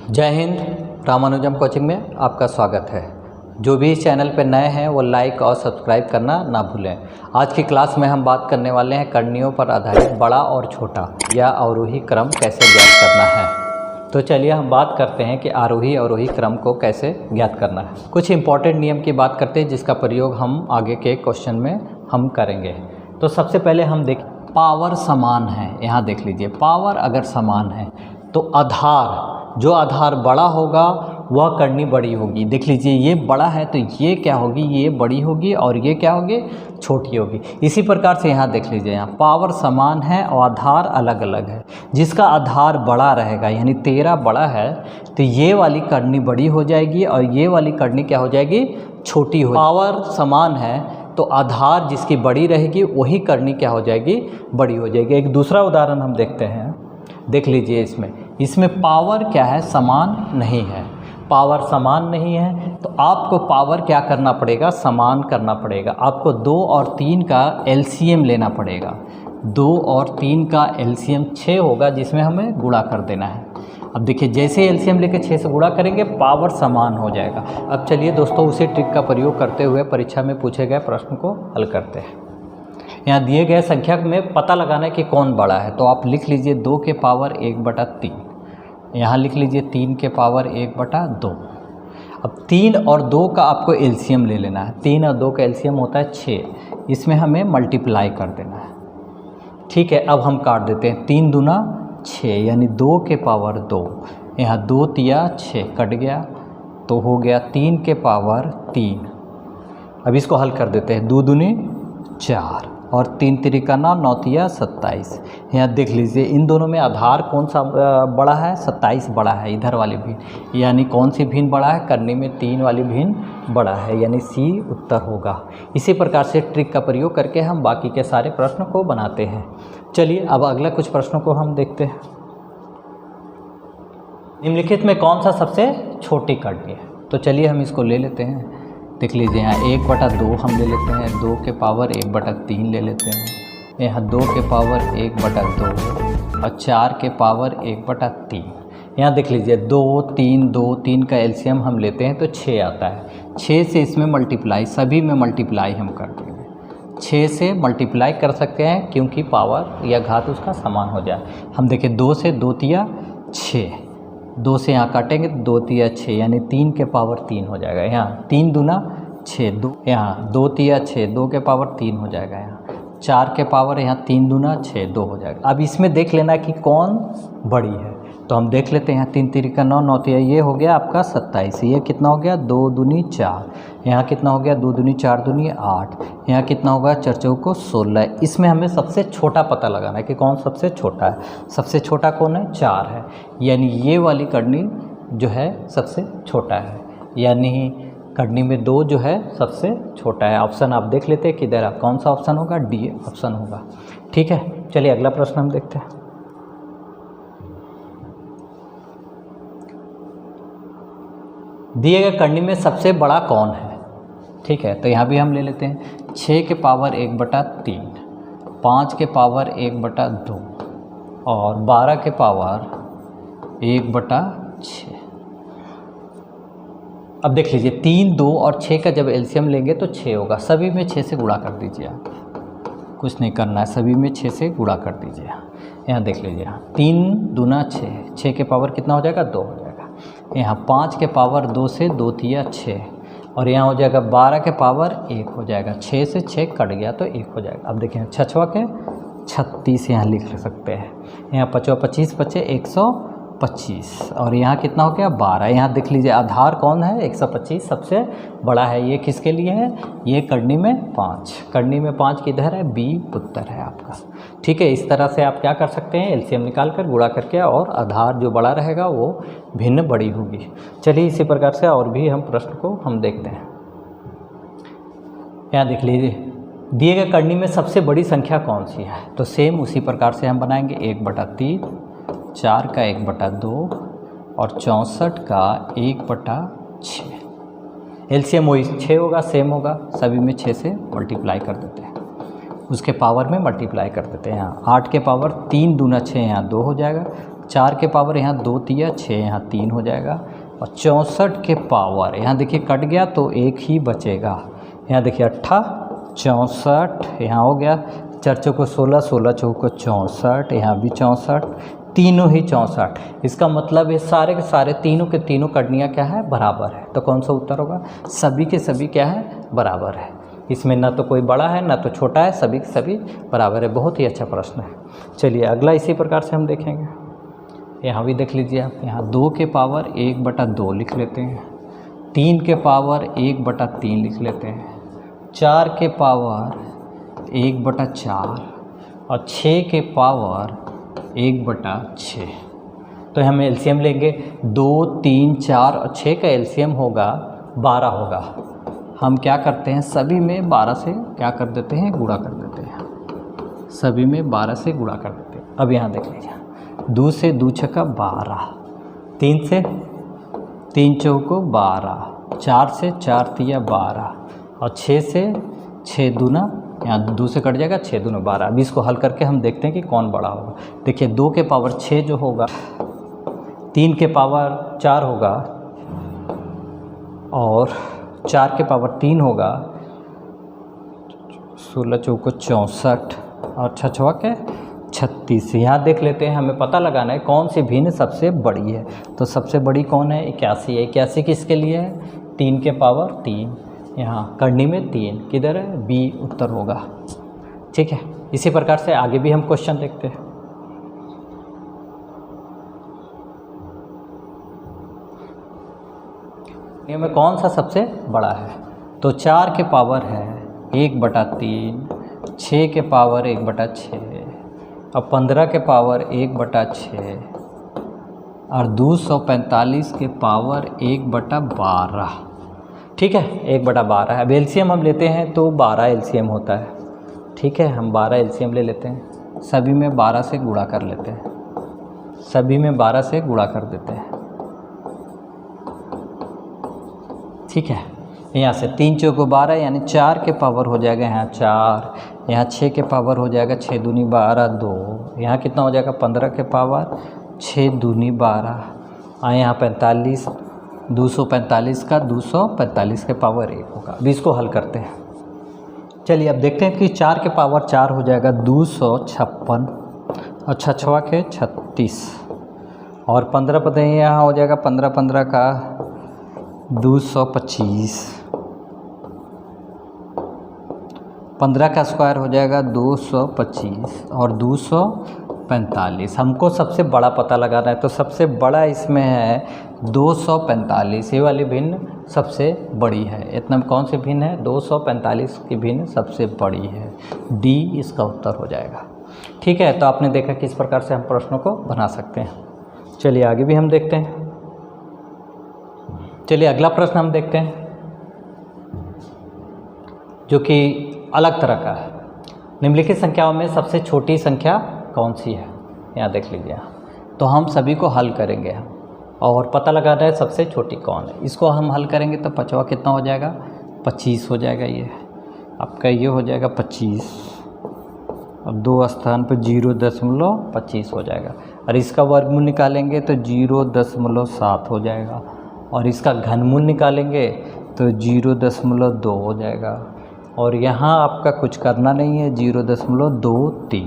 जय हिंद। रामानुजम कोचिंग में आपका स्वागत है। जो भी इस चैनल पर नए हैं वो लाइक और सब्सक्राइब करना ना भूलें। आज की क्लास में हम बात करने वाले हैं करणियों पर आधारित बड़ा और छोटा या अवरोही क्रम कैसे ज्ञात करना है। तो चलिए हम बात करते हैं कि आरोही अवरोही क्रम को कैसे ज्ञात करना है। कुछ इंपॉर्टेंट नियम की बात करते हैं जिसका प्रयोग हम आगे के क्वेश्चन में हम करेंगे। तो सबसे पहले हम देखें, पावर समान है। यहाँ देख लीजिए, पावर अगर समान है तो आधार, जो आधार बड़ा होगा वह करनी बड़ी होगी। देख लीजिए, ये बड़ा है तो ये क्या होगी, ये बड़ी होगी और ये क्या होगी, छोटी होगी। इसी प्रकार से यहाँ देख लीजिए, यहाँ पावर समान है और आधार अलग अलग है। जिसका आधार बड़ा रहेगा, यानी 13 बड़ा है तो ये वाली करनी बड़ी हो जाएगी और ये वाली करनी क्या हो जाएगी, छोटी हो। पावर समान है तो आधार जिसकी बड़ी रहेगी वही करनी क्या हो जाएगी, बड़ी हो जाएगी। एक दूसरा उदाहरण हम देखते हैं, देख लीजिए। इसमें पावर क्या है, समान नहीं है। पावर समान नहीं है तो आपको पावर क्या करना पड़ेगा, समान करना पड़ेगा। आपको 2 और 3 का एलसीएम लेना पड़ेगा। 2 और 3 का एलसीएम 6 होगा, जिसमें हमें गुणा कर देना है। अब देखिए, जैसे एलसीएम लेके 6 से गुणा करेंगे पावर समान हो जाएगा। अब चलिए दोस्तों, उसी ट्रिक का प्रयोग करते हुए परीक्षा में पूछे गए प्रश्न को हल करते हैं। यहाँ दिए गए संख्या में पता लगाना है कि कौन बड़ा है। तो आप लिख लीजिए 2 के पावर 1/3। यहाँ लिख लीजिए 3 के पावर 1/2। अब 3 और 2 का आपको एलसीएम ले लेना है। 3 और 2 का एलसीएम होता है 6। इसमें हमें मल्टीप्लाई कर देना है। ठीक है, अब हम काट देते हैं। 3 दूना 6, यानी 2 के पावर 2। यहाँ 2 तिया 6 कट गया तो हो गया 3 के पावर 3। अब इसको हल कर देते हैं। 2 दूनी 4 और 3 तिरिका 9, 9 तिया 27। यहाँ देख लीजिए, इन दोनों में आधार कौन सा बड़ा है, 27 बड़ा है। इधर वाली भिन्न, यानी कौन सी भिन्न बड़ा है, करनी में 3 वाली भिन्न बड़ा है, यानी सी उत्तर होगा। इसी प्रकार से ट्रिक का प्रयोग करके हम बाकी के सारे प्रश्न को बनाते हैं। चलिए अब अगला कुछ प्रश्नों को हम देखते हैं। निम्नलिखित में कौन सा सबसे छोटी करनी है, तो चलिए हम इसको ले लेते हैं। देख लीजिए, यहाँ 1/2 हम ले लेते हैं। 2 के पावर 1/3 ले लेते हैं। यहाँ 2 के पावर 1/2 और 4 के पावर 1/3। यहाँ देख लीजिए 2 3 का एलसीएम हम लेते हैं तो 6 आता है। 6 से इसमें मल्टीप्लाई, सभी में मल्टीप्लाई हम कर देंगे। 6 से मल्टीप्लाई कर सकते हैं क्योंकि पावर या घात उसका समान हो जाए। हम देखें 2 से 2 तिया 6, 2 से यहाँ काटेंगे तो 2 तिया 6, यानी 3 के पावर 3 हो जाएगा। यहाँ 3 दूना 6, 2 यहाँ 2 तिया 6, 2 के पावर 3 हो जाएगा। यहाँ 4 के पावर, यहाँ 3 दूना 6, 2 हो जाएगा। अब इसमें देख लेना कि कौन बड़ी है, तो हम देख लेते हैं। यहाँ 3 तिरिका 9, 9 तिया ये हो गया आपका 27। ये कितना हो गया, 2 दूनी 4। यहाँ कितना हो गया, 2 दूनी 4 दूनी 8। यहाँ कितना होगा, 4 चौको 16। इसमें हमें सबसे छोटा पता लगाना है कि कौन सबसे छोटा है। सबसे छोटा कौन है, 4 है, यानी ये वाली करनी जो है सबसे छोटा है, यानी करनी में 2 जो है सबसे छोटा है। ऑप्शन आप देख लेते हैं किधर, कौन सा ऑप्शन होगा, डी ऑप्शन होगा। ठीक है, चलिए अगला प्रश्न हम देखते हैं। दिए गए करनी में सबसे बड़ा कौन है। ठीक है, तो यहाँ भी हम ले लेते हैं 6 के पावर 1/3, 5 के पावर 1/2 और 12 के पावर 1/6। अब देख लीजिए 3, 2 और 6 का जब एलसीएम लेंगे तो 6 होगा। सभी में 6 से गुणा कर दीजिए। आप कुछ नहीं करना है, सभी में 6 से गुणा कर दीजिए। यहाँ देख लीजिए, 3 दूना 6, 6 के पावर कितना हो जाएगा, 2 हो जाएगा। यहाँ 5 के पावर 2 से 2 तिया 6 और यहाँ हो जाएगा 12 के पावर 1 हो जाएगा। 6 से 6 कट गया तो 1 हो जाएगा। अब देखिए 6 के 36 यहाँ लिख सकते हैं। यहाँ 5 25 बचे 125 और यहाँ कितना हो गया, 12। यहाँ देख लीजिए आधार कौन है, 125 सबसे बड़ा है। ये किसके लिए है, ये करनी में 5। करनी में 5 किधर है, बी उत्तर है आपका। ठीक है, इस तरह से आप क्या कर सकते हैं, एलसीएम निकाल कर गुणा करके, और आधार जो बड़ा रहेगा वो भिन्न बड़ी होगी। चलिए इसी प्रकार से और भी हम प्रश्न को हम देखते हैं। यहाँ देख लीजिए, दिए गए करनी में सबसे बड़ी संख्या कौन सी है, तो सेम उसी प्रकार से हम बनाएंगे। 1/3, 4 का 1/2 और 64 का 1/6। एलसीएम वही 6 होगा, सेम होगा। सभी में 6 से मल्टीप्लाई कर देते हैं, उसके पावर में मल्टीप्लाई कर देते हैं। यहाँ 8 के पावर 3 दूना 6, यहाँ 2 हो जाएगा। 4 के पावर यहाँ 2 तिया 6, यहाँ 3 हो जाएगा। और 64 के पावर यहाँ देखिए कट गया तो 1 ही बचेगा। यहाँ देखिए 8 64 यहाँ हो गया, 4 चौको 16, 16 चौको 64, यहाँ भी 64, तीनों ही 64। इसका मतलब ये सारे के सारे तीनों के तीनों कड़नियाँ क्या है, बराबर है। तो कौन सा उत्तर होगा, सभी के सभी क्या है, बराबर है। इसमें ना तो कोई बड़ा है ना तो छोटा है, सभी के सभी बराबर है। बहुत ही अच्छा प्रश्न है। चलिए अगला इसी प्रकार से हम देखेंगे। यहाँ भी देख लीजिए आप, यहाँ 2 के पावर 1/2 लिख लेते हैं, 3 के पावर 1/3 लिख लेते हैं, 4 के पावर 1/4 और 6 के पावर 1/6। तो हम एलसीएम लेंगे, 2 3 4 और 6 का एलसीएम होगा 12 होगा। हम क्या करते हैं, सभी में 12 से क्या कर देते हैं, गुणा कर देते हैं। सभी में 12 से गुणा कर देते हैं। अब यहाँ देख लीजिए, 2 से 2 छक्का 12, 3 से 3 चौको 12, 4 से 4 तिया 12 और 6 से 6 दूना, यहाँ 2 से कट जाएगा, 6 दूना 12। अभी इसको हल करके हम देखते हैं कि कौन बड़ा होगा। देखिए 2 के पावर 6 जो होगा, 3 के पावर 4 होगा और 4 के पावर 3 होगा, 16 चौको 64 और 6 के 36। यहाँ देख लेते हैं, हमें पता लगाना है कौन सी भिन्न सबसे बड़ी है। तो सबसे बड़ी कौन है, 81 है। 81 किसके लिए है, 3 के पावर 3, यहाँ करनी में 3 किधर है, बी उत्तर होगा। ठीक है, इसी प्रकार से आगे भी हम क्वेश्चन देखते हैं। ये में कौन सा सबसे बड़ा है, तो 4 के पावर है 1/3, 6 के पावर 1/6 और 15 के पावर 1/6 और 245 के पावर 1/12। ठीक है, 1/12 है। अब एलसीएम हम लेते हैं तो 12 एलसीएम होता है। ठीक है, हम 12 एलसीएम ले लेते हैं, सभी में 12 से गुणा कर लेते हैं, सभी में 12 से गुणा कर देते हैं। ठीक है, यहाँ से 3 चौको 12 यानी 4 के पावर हो जाएगा यहाँ 4, यहाँ 6 के पावर हो जाएगा 6 दूनी 12 2, यहाँ कितना हो जाएगा 15 के पावर 6 दूनी 12 और यहाँ 45, 245 का 245 के पावर 1 होगा। अभी इसको हल करते हैं। चलिए अब देखते हैं कि 4 के पावर 4 हो जाएगा 256 और 6 के 36 और 15 पता है यहाँ हो जाएगा 15 15 का 225, 15 का स्क्वायर हो जाएगा 225 और 245। हमको सबसे बड़ा पता लगाना है, तो सबसे बड़ा इसमें है 245। ये वाली भिन्न सबसे बड़ी है। इतना में कौन सी भिन्न है, 245 की भिन्न सबसे बड़ी है। डी इसका उत्तर हो जाएगा। ठीक है, तो आपने देखा किस प्रकार से हम प्रश्नों को बना सकते हैं। चलिए आगे भी हम देखते हैं। चलिए अगला प्रश्न हम देखते हैं जो कि अलग तरह का है। निम्नलिखित संख्याओं में सबसे छोटी संख्या कौन सी है, यहाँ देख लीजिए। तो हम सभी को हल करेंगे हम और पता लगाना है सबसे छोटी कौन है। इसको हम हल करेंगे तो 5वां कितना हो जाएगा, 25 हो जाएगा। ये आपका ये हो जाएगा 25 और 2 स्थान पर 0.25 हो जाएगा और इसका वर्गमूल निकालेंगे तो 0.7 हो जाएगा और इसका घनमूल निकालेंगे तो 0.2 हो जाएगा और यहाँ आपका कुछ करना नहीं है, 0.23।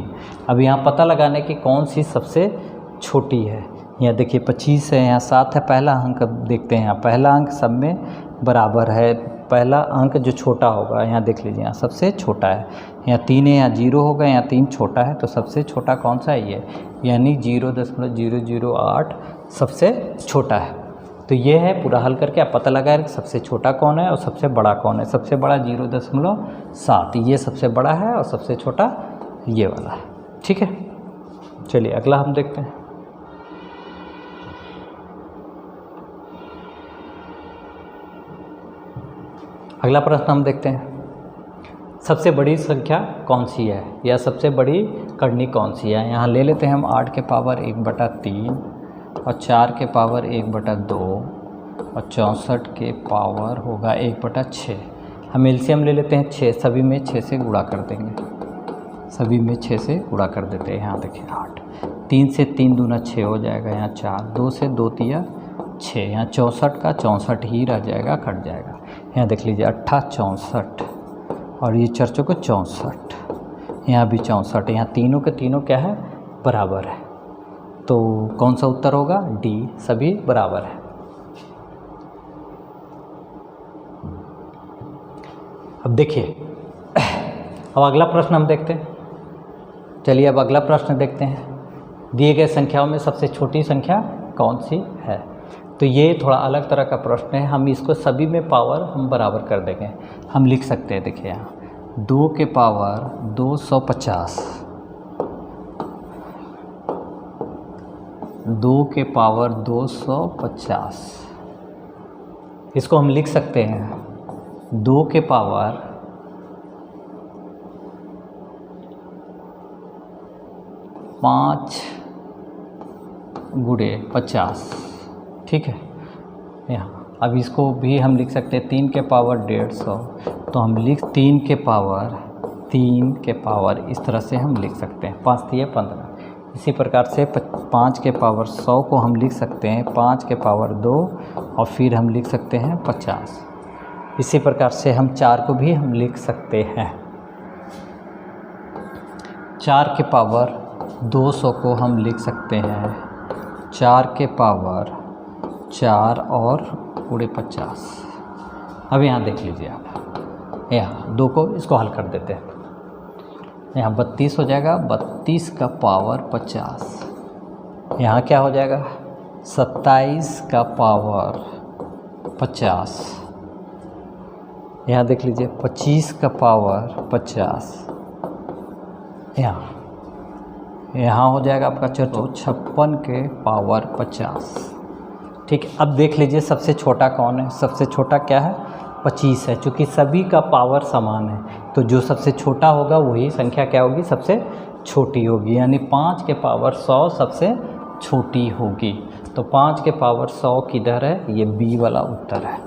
अब यहाँ पता लगाने की कौन सी सबसे छोटी है। यहाँ देखिए 25 है, यहाँ 7 है, पहला अंक देखते हैं। यहाँ पहला अंक सब में बराबर है, पहला अंक जो छोटा होगा यहाँ देख लीजिए, यहाँ सबसे छोटा है। यहाँ 3 है, यहाँ 0 होगा, यहाँ 3 छोटा है, तो सबसे छोटा कौन सा है ये, यानी 0.008 सबसे छोटा है। तो ये है पूरा हल करके आप पता लगाए कि सबसे छोटा कौन है और सबसे बड़ा कौन है। सबसे बड़ा 0.7, ये सबसे बड़ा है और सबसे छोटा ये वाला है। ठीक है, चलिए अगला हम देखते हैं। अगला प्रश्न हम देखते हैं, सबसे बड़ी संख्या कौन सी है या सबसे बड़ी करनी कौन सी है। यहाँ ले लेते हैं हम 8 के पावर 1/3 और 4 के पावर 1/2 और 64 के पावर होगा 1/6। हम एलसीएम ले लेते हैं 6, सभी में 6 से गुणा कर देंगे, सभी में 6 से गुणा कर देते हैं। यहाँ देखिए 8, 3 से 3 दूना 6 हो जाएगा, यहाँ 4, 2 से 2 तिया 6, यहाँ 64 का 64 ही रह जाएगा, कट जाएगा। यहाँ देख लीजिए 8 64 और ये 4 चौके 64, यहाँ भी 64, यहाँ तीनों के तीनों क्या है, बराबर है। तो कौन सा उत्तर होगा, डी, सभी बराबर है। अब देखिए, अब अगला प्रश्न हम देखते हैं। चलिए अब अगला प्रश्न देखते हैं। दिए गए संख्याओं में सबसे छोटी संख्या कौन सी है। तो ये थोड़ा अलग तरह का प्रश्न है। हम इसको सभी में पावर हम बराबर कर देंगे। हम लिख सकते हैं, देखिए यहाँ 2 के पावर 250, 2 के पावर 250, इसको हम लिख सकते हैं 2 के पावर 5 गुणे 50, ठीक है। यहाँ अब इसको भी हम लिख सकते हैं 3 के पावर 150, तो हम लिख 3 के पावर इस तरह से हम लिख सकते हैं, 5 तिया 15। इसी प्रकार से 5 के पावर 100 को हम लिख सकते हैं 5 के पावर 2 और फिर हम लिख सकते हैं 50। इसी प्रकार से हम 4 को भी हम लिख सकते हैं। 4 के पावर 200 को हम लिख सकते हैं 4 के पावर 4 और पूरे 50। अब यहाँ देख लीजिए आप, यहाँ 2 को इसको हल कर देते हैं। यहाँ 32 हो जाएगा, 32 का पावर 50। यहाँ क्या हो जाएगा, 27 का पावर 50। यहाँ देख लीजिए 25 का पावर 50। यहाँ हो जाएगा आपका 56 के पावर 50, ठीक है। अब देख लीजिए सबसे छोटा कौन है। सबसे छोटा क्या है, 25 है। चूँकि सभी का पावर समान है तो जो सबसे छोटा होगा वही संख्या क्या होगी, सबसे छोटी होगी। यानी 5 के पावर 100 सबसे छोटी होगी। तो 5 के पावर 100 किधर है, ये बी वाला उत्तर है,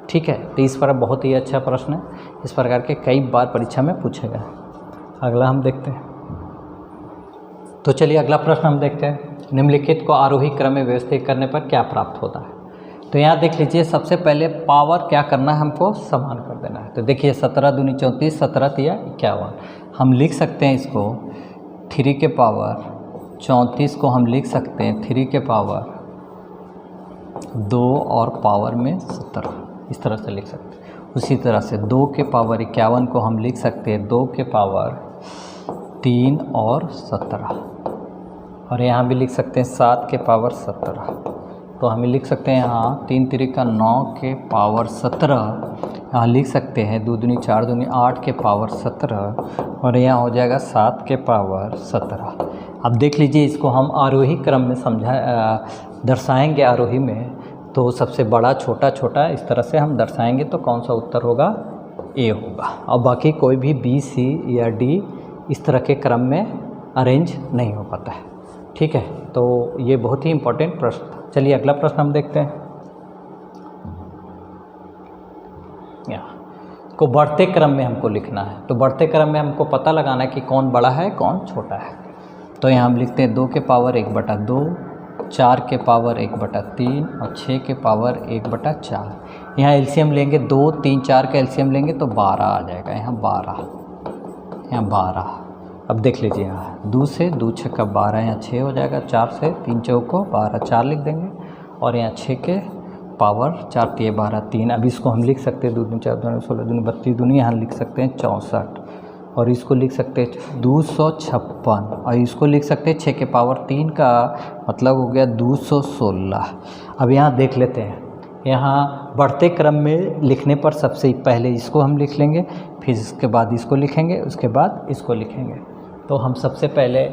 ठीक है। तो इस पर बहुत ही अच्छा प्रश्न है, इस प्रकार के कई बार परीक्षा में पूछेगा। अगला हम देखते हैं। तो चलिए अगला प्रश्न हम देखते हैं। निम्नलिखित को आरोही क्रम में व्यवस्थित करने पर क्या प्राप्त होता है। तो यहाँ देख लीजिए सबसे पहले पावर क्या करना है, हमको समान कर देना है। तो देखिए 17 दूनी 34, 17 तिया 51। हम लिख सकते हैं इसको 3 के पावर 34 को हम लिख सकते हैं 3 के पावर 2 और पावर में 17, इस तरह से लिख सकते हैं। उसी तरह से 2 के पावर 51 को हम लिख सकते हैं 2 के पावर 3 और 17, और यहाँ भी लिख सकते हैं 7 के पावर 17। तो हमें लिख सकते हैं यहाँ 3 तिरिका 9 के पावर 17, यहाँ लिख सकते हैं 2 दूनी 4 दूनी 8 के पावर 17, और यहाँ हो जाएगा 7 के पावर 17। अब देख लीजिए इसको हम आरोही क्रम में दर्शाएंगे। आरोही में तो सबसे बड़ा छोटा छोटा इस तरह से हम दर्शाएंगे, तो कौन सा उत्तर होगा, ए होगा। और बाकी कोई भी बी, सी या डी इस तरह के क्रम में अरेंज नहीं हो पाता है, ठीक है। तो ये बहुत ही इम्पोर्टेंट प्रश्न था। चलिए अगला प्रश्न हम देखते हैं। यहाँ को बढ़ते क्रम में हमको लिखना है। तो बढ़ते क्रम में हमको पता लगाना है कि कौन बड़ा है कौन छोटा है। तो यहाँ हम लिखते हैं 2 के पावर 1/2, 4 के पावर 1/3 और 6 के पावर 1/4। यहाँ एलसीएम लेंगे 2, 3, 4 का एलसीएम लेंगे तो 12 आ जाएगा। यहाँ 12। अब देख लीजिए यहाँ 2 से 2 छक्का 12, यहाँ 6 हो जाएगा। 4 से 3 चौको 12, 4 लिख देंगे, और यहाँ 6 के पावर 4 तिये 12, 3। अब इसको हम लिख सकते हैं 2 दूनी 4 दूनी 16 दूनी 32 दूनी, यहाँ लिख सकते हैं 64, और इसको लिख सकते हैं 256, और इसको लिख सकते हैं 6 के पावर 3 का मतलब हो गया 216। अब यहाँ देख लेते हैं, यहाँ बढ़ते क्रम में लिखने पर सबसे पहले इसको हम लिख लेंगे, फिर इसके बाद इसको लिखेंगे, उसके बाद इसको लिखेंगे। तो हम सबसे पहले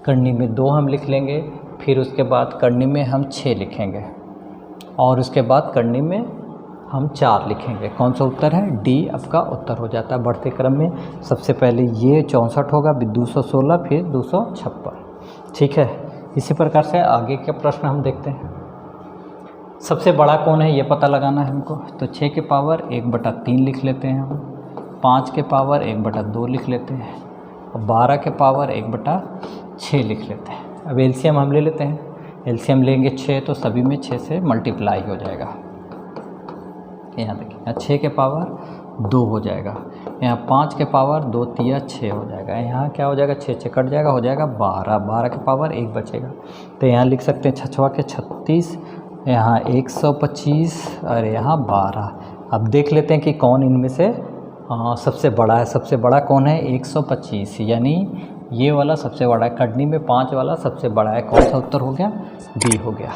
करनी में 2 हम लिख लेंगे, फिर उसके बाद करनी में हम 6 लिखेंगे, और उसके बाद करनी में हम 4 लिखेंगे। कौन सा उत्तर है, डी आपका उत्तर हो जाता है। बढ़ते क्रम में सबसे पहले ये 64 होगा, फिर 216, फिर 256, ठीक है। इसी प्रकार से आगे के प्रश्न हम देखते हैं। सबसे बड़ा कौन है ये पता लगाना है हमको। तो 6 के पावर 1/3 लिख लेते हैं हम, 5 के पावर 1/2 लिख लेते हैं, और 12 के पावर 1/6 लिख लेते हैं। अब एलसीएम हम ले लेते हैं। एलसीएम लेंगे 6 तो सभी में 6 से मल्टीप्लाई हो जाएगा। यहाँ देखिए, यहाँ 6 के पावर 2 हो जाएगा, यहाँ 5 के पावर 2 तिया 6 हो जाएगा, यहाँ क्या हो जाएगा, 6 कट जाएगा, हो जाएगा 12, 12 के पावर 1 बचेगा। तो यहाँ लिख सकते हैं 6 के 36, यहाँ 125 और यहाँ 12। अब देख लेते हैं कि कौन इनमें से सबसे बड़ा है। सबसे बड़ा कौन है, 125, यानी ये वाला सबसे बड़ा है। कटनी में 5 वाला सबसे बड़ा है। कौन सा उत्तर हो गया, बी हो गया।